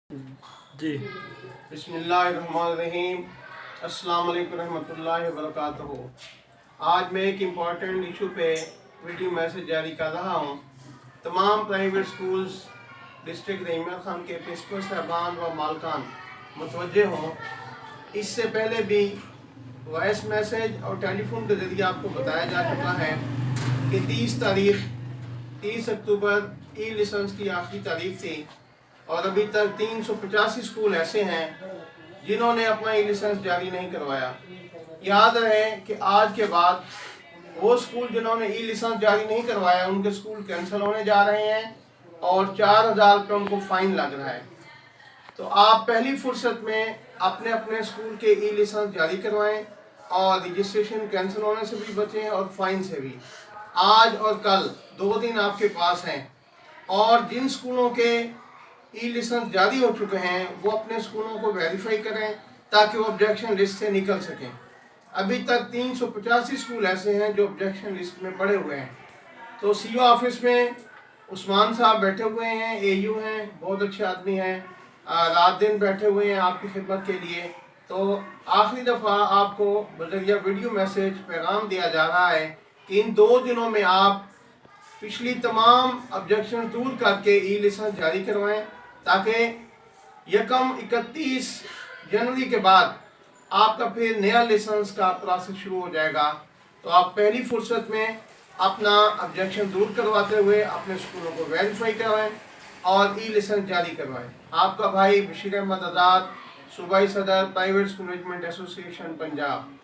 جی बिस्मिल्लाहिर्रहमानिर्रहीम। अस्सलाम वालेकुम रहमतुल्लाहि वबरकातुहू। आज मैं एक इम्पॉर्टेंट इशू पे वीडियो मैसेज जारी कर रहा हूँ। तमाम private schools district Rahima Khan के प्रिंसिपल साहबान व मालकान मुतवज्जे हों। इससे पहले भी वॉइस मैसेज और टेलीफोन के ज़रिए आपको बताया जा चुका है कि 30 अक्टूबर ई लाइसेंस की आखिरी तारीख थी और अभी तक 385 स्कूल ऐसे हैं जिन्होंने अपना ई लाइसेंस जारी नहीं करवाया। याद रहे कि आज के बाद वो स्कूल जिन्होंने ई लाइसेंस जारी नहीं करवाया उनके स्कूल कैंसिल होने जा रहे हैं और 4,000 रुपये उनको फ़ाइन लग रहा है। तो आप पहली फुर्सत में अपने अपने स्कूल के ई लाइसेंस जारी करवाएं और रजिस्ट्रेशन कैंसिल होने से भी बचें और फ़ाइन से भी। आज और कल 2 दिन आपके पास हैं और जिन स्कूलों के ई लाइसेंस जारी हो चुके हैं वो अपने स्कूलों को वेरीफाई करें ताकि वो ऑब्जेक्शन लिस्ट से निकल सकें। अभी तक 385 स्कूल ऐसे हैं जो ऑब्जेक्शन लिस्ट में पड़े हुए हैं। तो सीओ ऑफिस में उस्मान साहब बैठे हुए हैं, एयू हैं, बहुत अच्छे आदमी हैं, रात दिन बैठे हुए हैं आपकी खिदमत के लिए। तो आखिरी दफ़ा आपको बज़रिया वीडियो मैसेज पैगाम दिया जा रहा है कि इन 2 दिनों में आप पिछली तमाम ऑब्जेक्शन दूर करके ई लाइसेंस जारी करवाएं ताकि 31 जनवरी के बाद आपका फिर नया लाइसेंस का प्रोसेस शुरू हो जाएगा। तो आप पहली फुर्सत में अपना ऑब्जेक्शन दूर करवाते हुए अपने स्कूलों को वेरीफाई करवाएं और ई लाइसेंस जारी करवाएं। आपका भाई बशीर अहमद आज़ाद, सूबाई सदर private school management association Punjab.